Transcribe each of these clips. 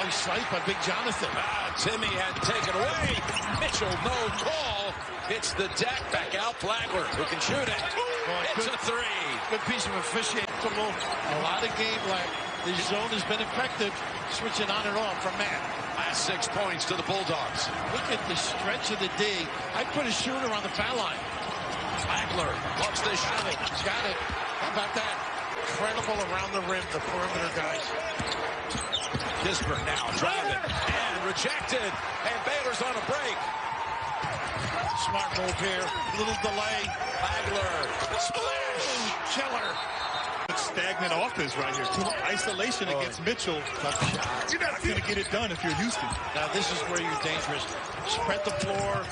Nice swipe by Big Jonathan. Timmy had taken away. Mitchell, no call. Hits the deck. Back out. Flagler, who can shoot it. It's a three. Good piece of officiating. A lot of game left. The zone has been effective. Switching on and off from man. Last 6 points to the Bulldogs. Look at the stretch of the D. I'd put a shooter on the foul line. Flagler loves this shot. Got it. How about that? Incredible around the rim, the perimeter guys. Kisper now driving and rejected. And Baylor's on a break. Smart move here. Little delay. Flagler. Splash. Killer. Stagnant offense right here. Too much isolation against Mitchell. You're not going to get it done if you're Houston. Now this is where you're dangerous. Spread the floor,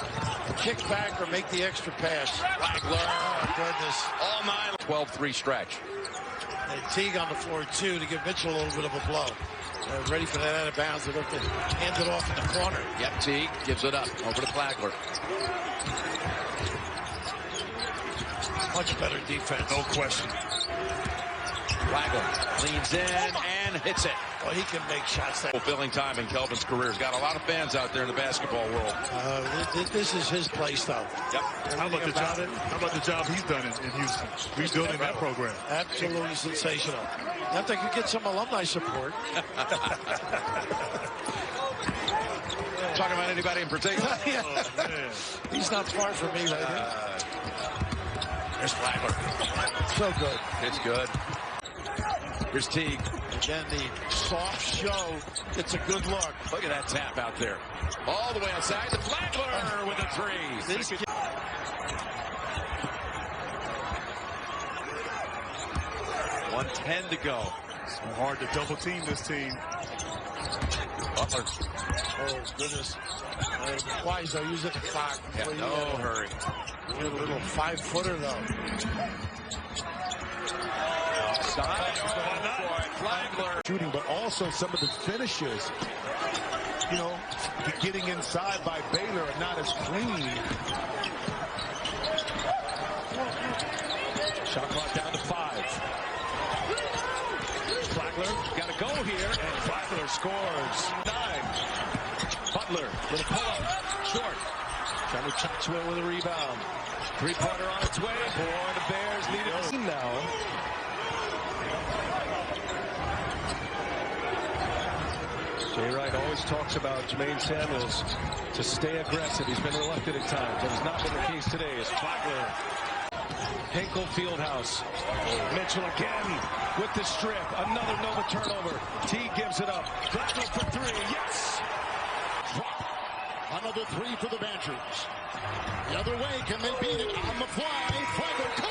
kick back, or make the extra pass. Flagler. Oh, goodness. All night. 12-3 stretch. And Teague on the floor, too, to give Mitchell a little bit of a blow. Ready for that out of bounds. They look to hand it off in the corner. Yep, Teague gives it up. Over to Flagler. Much better defense. No question. Flagler leans in and hits it. Well, he can make shots. Fulfilling time in Kelvin's career. He's got a lot of fans out there in the basketball world. This is his play style. Yep. How about the job he's done in Houston, rebuilding that program? Absolutely sensational. Not that could get some alumni support. Talking about anybody in particular? Yeah. Oh, man. He's not far from me right here. There's Flagler. So good. It's good. Here's Teague. Again, the soft show. It's a good look. Look at that tap out there. All the way outside to Flagler with a three. This 1:10 to go. So hard to double team this team. Butler. Oh, goodness. Wise, though, use it the clock. Yeah, no hurry. A little 5-footer, though. Flagler. Shooting, but also some of the finishes, you know, getting inside by Baylor are not as clean. Shot clock down to 5. Flagler got to go here, and Flagler scores 9. Butler with a pull-up, short. Trying to chop away with a rebound. Three-pointer on its way. Boy, the Bears need it now. Jay Wright always talks about Jermaine Samuels to stay aggressive. He's been reluctant at times. That has not been the case today as Flagler. Hinkle Fieldhouse. Mitchell again with the strip. Another Nova turnover. T gives it up. Flagler for 3. Yes! Another 3 for the Badgers. The other way, can they beat it on the fly? Flagler.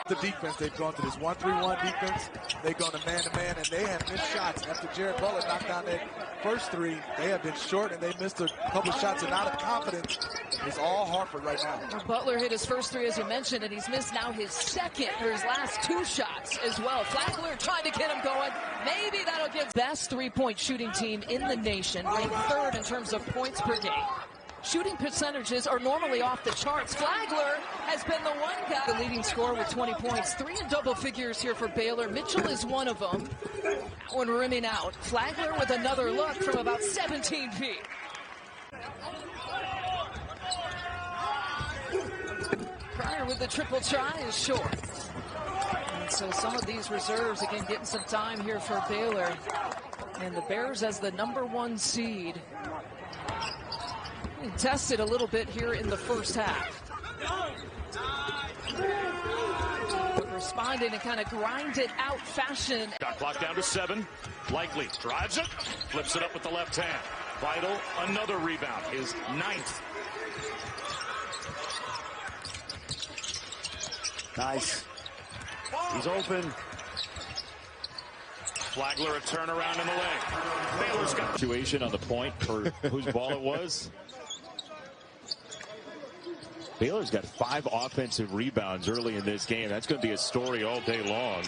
The defense, they've gone to this 1-3-1 defense. They've gone to man-to-man, and they have missed shots. After Jared Butler knocked down their first 3, they have been short, and they missed a couple shots, and out of confidence. It's all Hartford right now. Butler hit his first 3, as you mentioned, and he's missed now his second, or his last 2 shots as well. Flagler trying to get him going. Maybe that'll give best 3-point shooting team in the nation, ranked 3rd in terms of points per game. Shooting percentages are normally off the charts. Flagler has been the one guy. The leading scorer with 20 points. 3 in double figures here for Baylor. Mitchell is one of them. That one rimming out. Flagler with another look from about 17 feet. Pryor with the triple try is short. And so some of these reserves, again, getting some time here for Baylor. And the Bears as the #1 seed. Tested a little bit here in the first half. But responded in kind of grinded out fashion. Got clock down to 7. Likely drives it, flips it up with the left hand. Vital, another rebound, his 9th. Nice. He's open. Flagler a turnaround in the leg. Baylor's got situation on the point for whose ball it was. Baylor's got 5 offensive rebounds early in this game. That's going to be a story all day long.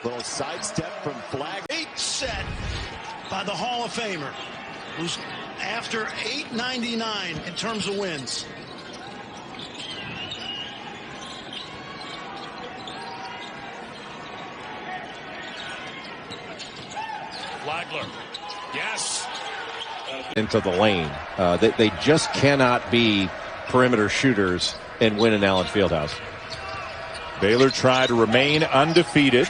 Little sidestep from Flagler. 8 set by the Hall of Famer, who's after 899 in terms of wins. Flagler. Yes. Into the lane. They just cannot be perimeter shooters and win in Allen Fieldhouse. Baylor tried to remain undefeated.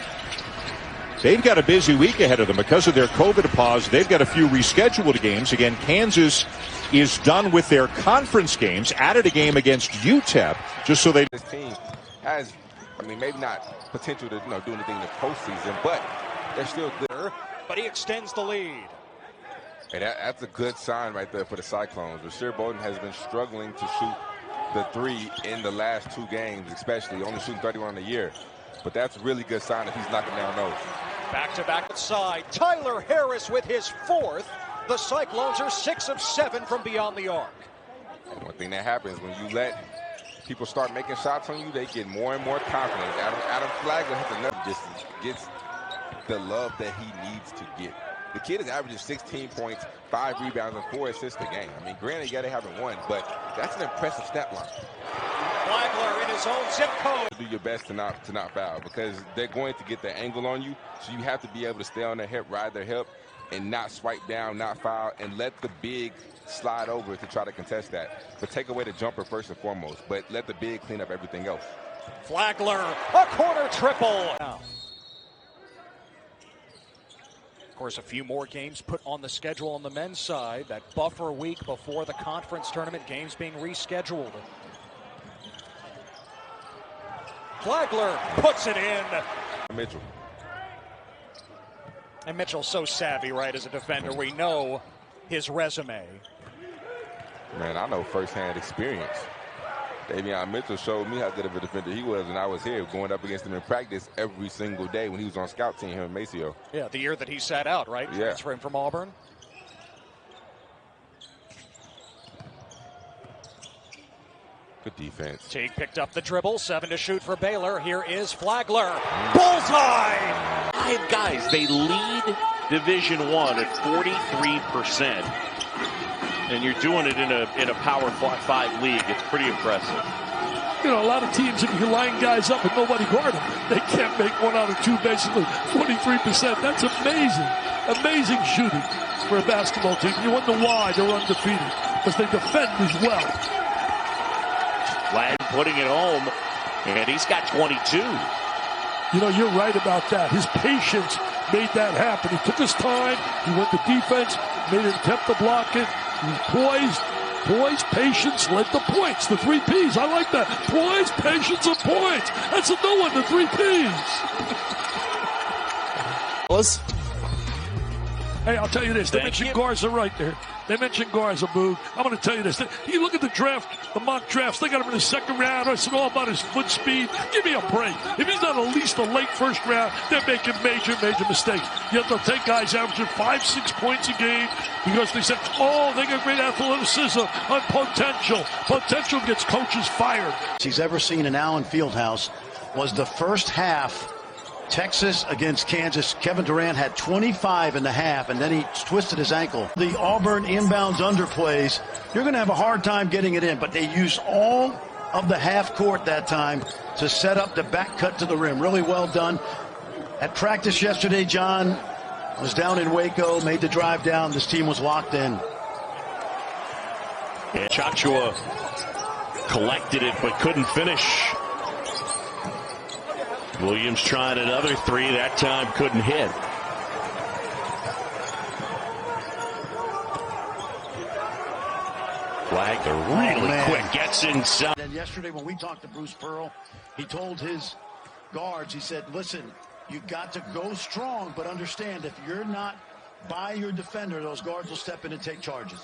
They've got a busy week ahead of them because of their COVID pause. They've got a few rescheduled games. Again, Kansas is done with their conference games, added a game against UTEP, just so they... This team has, I mean, maybe not potential to do anything in the postseason, but they're still good. But he extends the lead. And that's a good sign right there for the Cyclones. Rasheer Bolden has been struggling to shoot the three in the last 2 games, especially only shooting 31 a year. But that's a really good sign that he's knocking down those. Back-to-back side. Tyler Harris with his 4th. The Cyclones are 6 of 7 from beyond the arc. And one thing that happens when you let people start making shots on you, they get more and more confident. Adam Flagler has another just gets the love that he needs to get. The kid is averaging 16 points, 5 rebounds, and 4 assists a game. I mean, granted, yeah, they haven't won, but that's an impressive stat line. Flagler in his own zip code. Do your best to not foul because they're going to get the angle on you, so you have to be able to stay on their hip, ride their hip, and not swipe down, not foul, and let the big slide over to try to contest that. But take away the jumper first and foremost, but let the big clean up everything else. Flagler, a corner triple. Now, of course, a few more games put on the schedule on the men's side. That buffer week before the conference tournament, games being rescheduled. Flagler puts it in. Mitchell. And Mitchell's so savvy, right, as a defender. We know his resume. Man, I know firsthand experience. Davion Mitchell showed me how good of a defender he was, and I was here going up against him in practice every single day when he was on scout team here in Maceo. Yeah, the year that he sat out, right? Yeah. Transferring from Auburn. Good defense. Teague picked up the dribble. 7 to shoot for Baylor. Here is Flagler. Bullseye! 5 guys. They lead Division I at 43%. And you're doing it in a Power 5 league. It's pretty impressive. You know, a lot of teams, if you're lining guys up and nobody guard them, they can't make 1 out of 2, basically. 43%. That's amazing. Amazing shooting for a basketball team. You wonder why they're undefeated. Because they defend as well. Flag putting it home, and he's got 22. You know, you're right about that. His patience made that happen. He took his time. He went to defense, made an attempt to block it. He was poised, patience, led to points. The 3 Ps. I like that. Poise, patience, and points. That's a new one, the 3 Ps. Hey, I'll tell you this. They mentioned Garza right there. They mentioned Garza, Boog. I'm going to tell you this. You look at the draft, the mock drafts, they got him in the 2nd round. I said all about his foot speed. Give me a break. If he's not at least a late 1st round, they're making major mistakes. Yet they'll take guys averaging 5-6 points a game because they said, oh, they got great athleticism on potential. Potential gets coaches fired. He's ever seen in Allen Fieldhouse was the first half. Texas against Kansas. Kevin Durant had 25 in the half, and then he twisted his ankle. The Auburn inbounds underplays, you're going to have a hard time getting it in, but they used all of the half court that time to set up the back cut to the rim. Really well done. At practice yesterday, John was down in Waco, made the drive down. This team was locked in. Yeah, Chachua collected it, but couldn't finish. Williams tried another 3. That time couldn't hit. Flagler really quick gets inside. And yesterday when we talked to Bruce Pearl, he told his guards, he said, listen, you got to go strong, but understand if you're not by your defender, those guards will step in and take charges.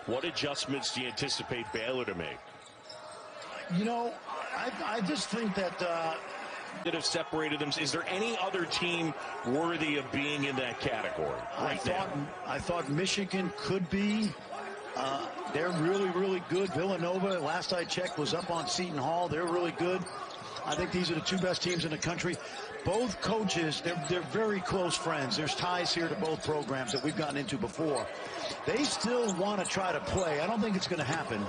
What adjustments do you anticipate Baylor to make? You know, I just think that that have separated them. Is there any other team worthy of being in that category right now? I thought Michigan could be. They're really, really good. Villanova, last I checked, was up on Seton Hall. They're really good. I think these are the 2 best teams in the country. Both coaches, they're very close friends. There's ties here to both programs that we've gotten into before. They still want to try to play. I don't think it's going to happen.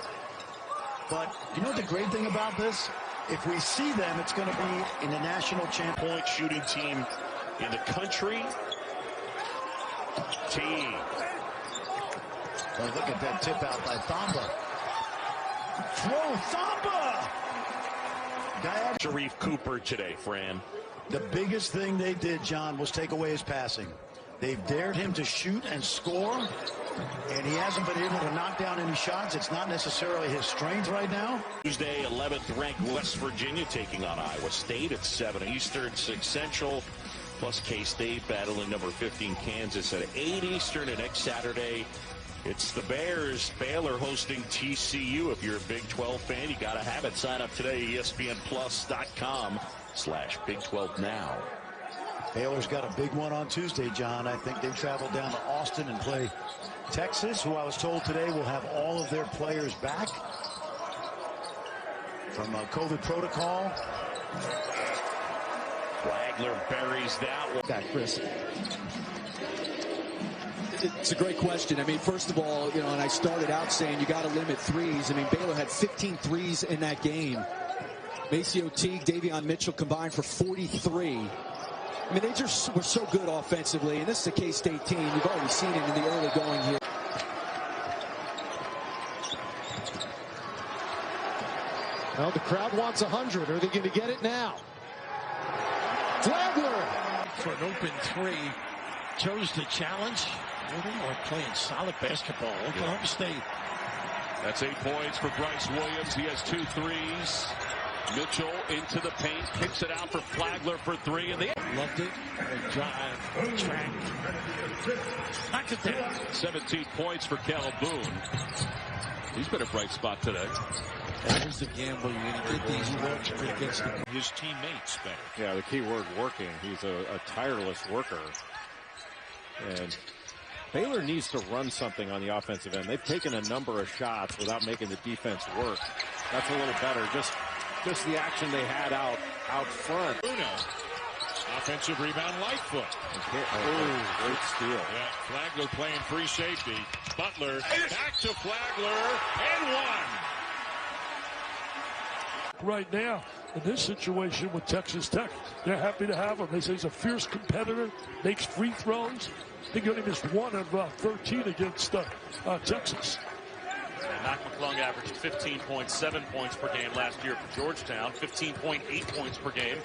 But you know what the great thing about this? If we see them, it's going to be in the national championship. Point shooting team in the country. T. Well, look at that tip out by Thamba. Throw Thamba! Sharif Cooper today, Fran. The biggest thing they did, John, was take away his passing. They've dared him to shoot and score, and he hasn't been able to knock down any shots. It's not necessarily his strength right now. Tuesday, 11th ranked West Virginia taking on Iowa State at 7 Eastern, 6 Central, plus K-State battling number 15 Kansas at 8 Eastern. And next Saturday, it's the Bears. Baylor hosting TCU. If you're a Big 12 fan, you got to have it. Sign up today, ESPNplus.com/Big 12 now. Baylor's got a big one on Tuesday, John. I think they travel down to Austin and play Texas, who I was told today will have all of their players back from a COVID protocol. Flagler buries that one. That, Chris. It's a great question. I mean, first of all, you know, and I started out saying you got to limit threes. I mean, Baylor had 15 threes in that game. Maceo Teague, Davion Mitchell combined for 43. I mean, they just were so good offensively, and this is a K-State team. You've already seen it in the early going here. Well, the crowd wants 100. Are they going to get it now? Flagler! For an open three, chose the challenge. Well, they are playing solid basketball. Oklahoma State. That's 8 points for Bryce Williams. He has 2 threes. Mitchell into the paint, kicks it out for Flagler for 3, and they loved it. Drive, track, knocked it down. 17 points for Caleb Boone. He's been a bright spot today. That is the gamble. You're going to get these works against his teammates better. Yeah, the key word, working. He's a tireless worker. And Baylor needs to run something on the offensive end. They've taken a number of shots without making the defense work. That's a little better. Just the action they had out front. Bruno. Offensive rebound, Lightfoot. Great steal. Yeah, Flagler playing free safety. Butler back to Flagler and one. Right now, in this situation with Texas Tech, they're happy to have him. They say he's a fierce competitor, makes free throws. I think he only missed 1 of 13 against Texas. And Mac McClung averaged 15.7 points per game last year for Georgetown, 15.8 points per game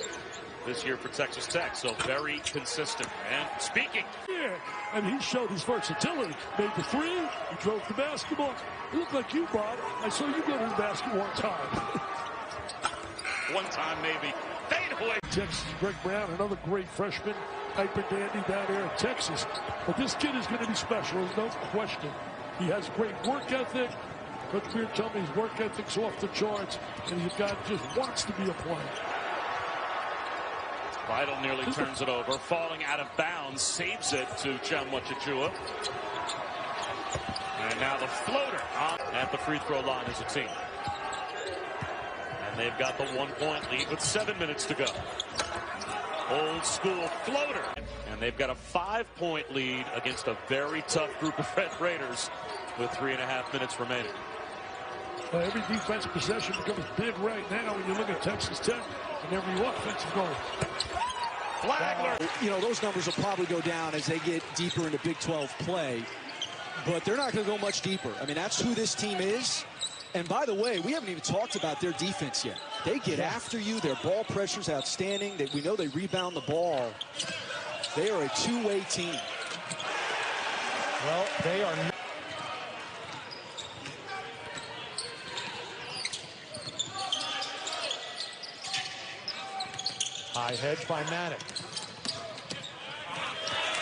this year for Texas Tech. So very consistent. And speaking. Yeah, and he showed his versatility. Made the three, he drove the basketball. It looked like you, Bob. I saw you go to the basket one time. One time, maybe. Fade away. Texas, Greg Brown, another great freshman, hyper dandy down there in Texas. But this kid is going to be special, there's no question. He has great work ethic. Coach Beard told me his work ethic's off the charts, and he's a guy that just wants to be a player. Vidal nearly turns it over, falling out of bounds, saves it to Chuma Chichua. And now the floater at the free throw line as a team. And they've got the 1-point lead with 7 minutes to go. Old school floater. And they've got a 5-point lead against a very tough group of Red Raiders with 3.5 minutes remaining. Every defensive possession becomes big right now when you look at Texas Tech and every offensive goal. Flagler. You know, those numbers will probably go down as they get deeper into Big 12 play, but they're not going to go much deeper. I mean, that's who this team is. And by the way, we haven't even talked about their defense yet. They get after you. Their ball pressure's outstanding. We know they rebound the ball. They are a two-way team. Well, they are not. High hedge by Maddox.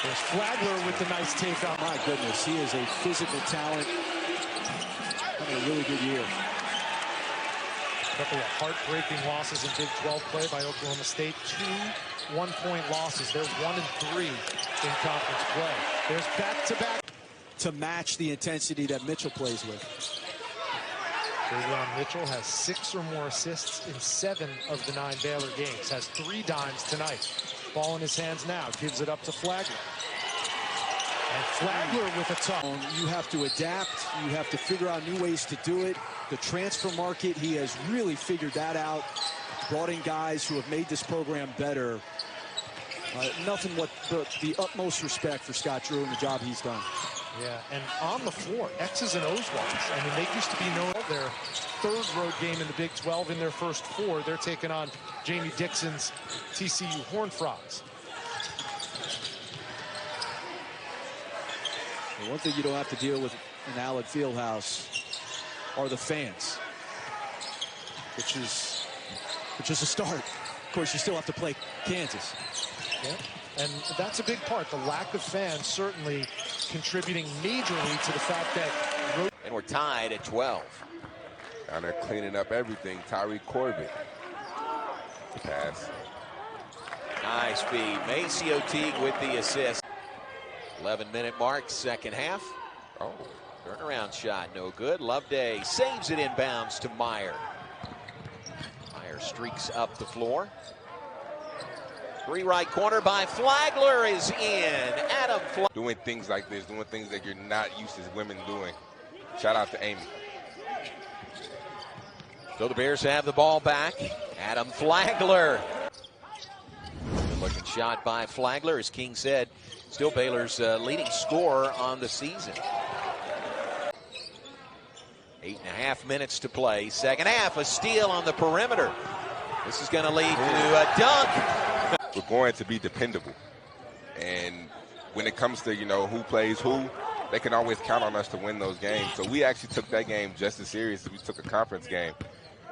There's Flagler with the nice take on. My goodness, he is a physical talent. Having a really good year. A couple of heartbreaking losses in Big 12 play by Oklahoma State. 2 one-point losses. They're 1-3 in conference play. There's back-to-back. To match the intensity that Mitchell plays with. Davion Mitchell has 6 or more assists in 7 of the 9 Baylor games. Has 3 dimes tonight. Ball in his hands now. Gives it up to Flagler. And Flagler with a tough. You have to adapt. You have to figure out new ways to do it. The transfer market, he has really figured that out. Brought in guys who have made this program better. Nothing but the utmost respect for Scott Drew and the job he's done. Yeah, and on the floor, X's and O's wise. I mean, they used to be known for their third road game in the Big 12 in their first 4. They're taking on Jamie Dixon's TCU Horned Frogs. The one thing you don't have to deal with in Allen Fieldhouse are the fans, which is a start. Of course, you still have to play Kansas. Yeah. And that's a big part. The lack of fans certainly contributing majorly to the fact that... And we're tied at 12. Down there cleaning up everything, Tyree Corbett. Pass. Nice feed. Maceo Teague with the assist. 11-minute mark, second half. Oh, turnaround shot, no good. Loveday saves it inbounds to Meyer. Meyer streaks up the floor. 3 right corner by Flagler is in. Adam Flagler. Doing things like this, doing things that you're not used to women doing. Shout out to Amy. So the Bears have the ball back. Adam Flagler. Good looking shot by Flagler, as King said. Still Baylor's leading scorer on the season. 8.5 minutes to play. Second half, a steal on the perimeter. This is going to lead to a dunk. We're going to be dependable. And when it comes to, who plays who, they can always count on us to win those games. So we actually took that game just as serious as we took a conference game.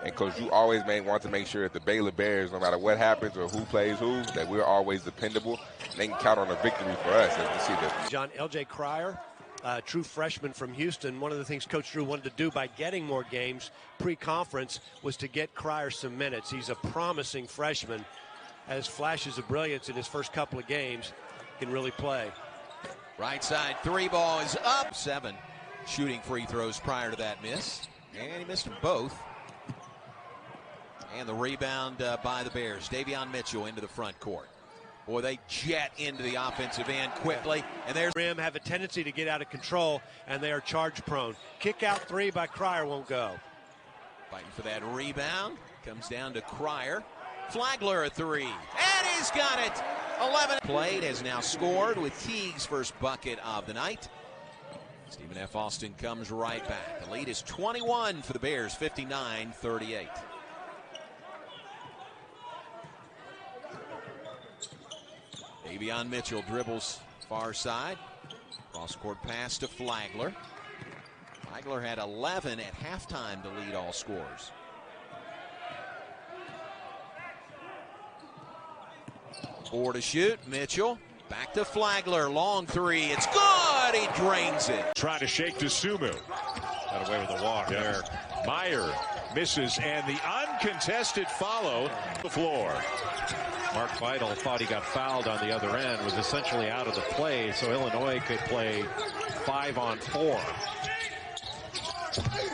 And Coach Drew always want to make sure that the Baylor Bears, no matter what happens or who plays who, that we're always dependable. And they can count on a victory for us, as you see that. John L.J. Cryer, true freshman from Houston. One of the things Coach Drew wanted to do by getting more games pre-conference was to get Cryer some minutes. He's a promising freshman. Has flashes of brilliance in his first couple of games, can really play. Right side 3 ball is up. 7 shooting free throws prior to that miss. And he missed them both. And the rebound by the Bears. Davion Mitchell into the front court. Boy, they jet into the offensive end quickly. And there's Rim have a tendency to get out of control, and they are charge prone. Kick out 3 by Cryer won't go. Fighting for that rebound. Comes down to Cryer. Flagler a 3, and he's got it. 11 played, has now scored with Teague's first bucket of the night. Stephen F. Austin comes right back. The lead is 21 for the Bears, 59-38. Davion Mitchell dribbles far side. Cross-court pass to Flagler. Flagler had 11 at halftime to lead all scorers. 4 to shoot. Mitchell back to Flagler. Long 3. It's good. He drains it. Trying to shake to Sumu. Got away with the walk there. Meyer misses, and the uncontested follow the floor. Mark Vital thought he got fouled on the other end, was essentially out of the play, so Illinois could play 5-on-4.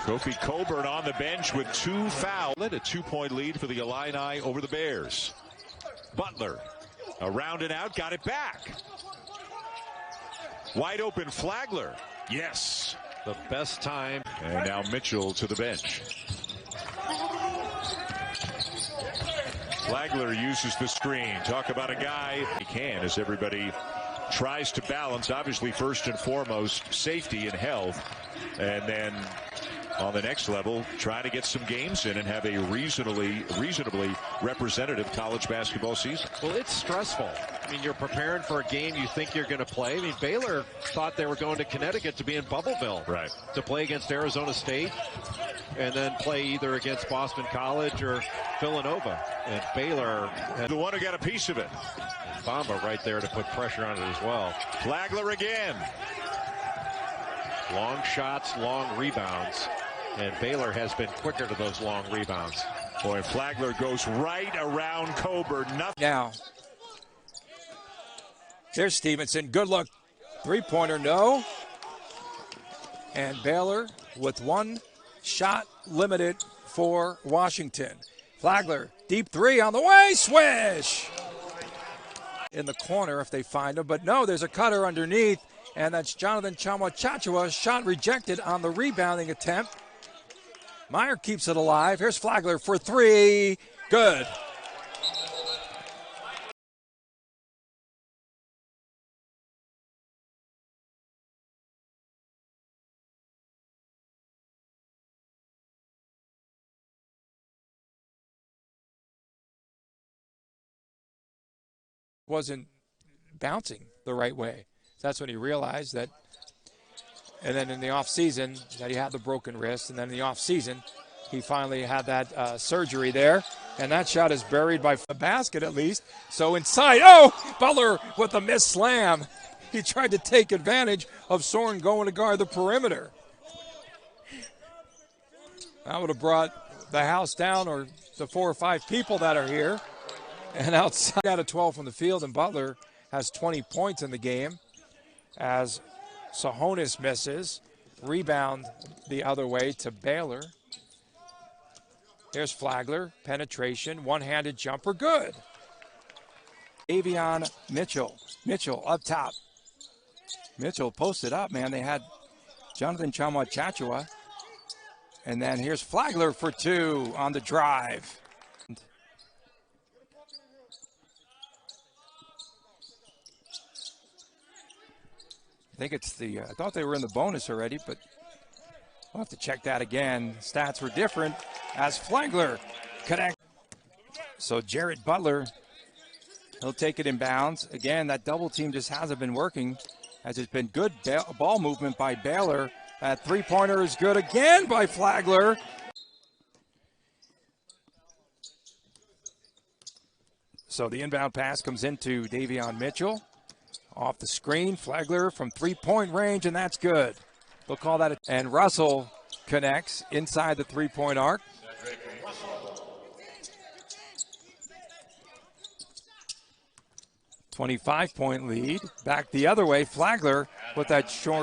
Kofi Coburn on the bench with 2 fouls. A 2-point lead for the Illini over the Bears. Butler around and out, got it back. Wide open Flagler. Yes. The best time. And now Mitchell to the bench. Flagler uses the screen. Talk about a guy he can as everybody tries to balance, obviously first and foremost, safety and health. And then on the next level, try to get some games in and have a reasonably representative college basketball season. Well, it's stressful. I mean, you're preparing for a game you think you're going to play. I mean, Baylor thought they were going to Connecticut to be in Bubbleville. Right. To play against Arizona State and then play either against Boston College or Villanova. And Baylor had the one who got a piece of it. Bamba right there to put pressure on it as well. Flagler again. Long shots, long rebounds. And Baylor has been quicker to those long rebounds. Boy, Flagler goes right around Coburn. Now, there's Stevenson. Good look. 3-pointer, no. And Baylor with 1 shot limited for Washington. Flagler, deep 3 on the way. Swish! In the corner if they find him. But no, there's a cutter underneath. And that's Jonathan Chama-Chachua. Shot rejected on the rebounding attempt. Meyer keeps it alive. Here's Flagler for 3. Good. wasn't bouncing the right way. That's when he realized that. And then in the offseason that he had the broken wrist. And then in the offseason, he finally had that surgery there. And that shot is buried by the basket at least. So inside, Butler with a missed slam. He tried to take advantage of Soren going to guard the perimeter. That would have brought the house down, or the 4 or 5 people that are here. And outside, out of 12 from the field, and Butler has 20 points in the game as Sahonis misses. Rebound the other way to Baylor. Here's Flagler, penetration, one-handed jumper, good. Davion Mitchell. Mitchell up top. Mitchell posted up, man. They had Jonathan Chama-Chachua. And then here's Flagler for 2 on the drive. I think it's I thought they were in the bonus already, but we'll have to check that again. Stats were different as Flagler connect. So Jared Butler, he'll take it in bounds. Again, that double team just hasn't been working, as it's been good ball movement by Baylor. That three-pointer is good again by Flagler. So the inbound pass comes into Davion Mitchell. Off the screen, Flagler from three-point range, and that's good. They'll call that and Russell connects inside the three-point arc. .25 lead. Back the other way, Flagler with that short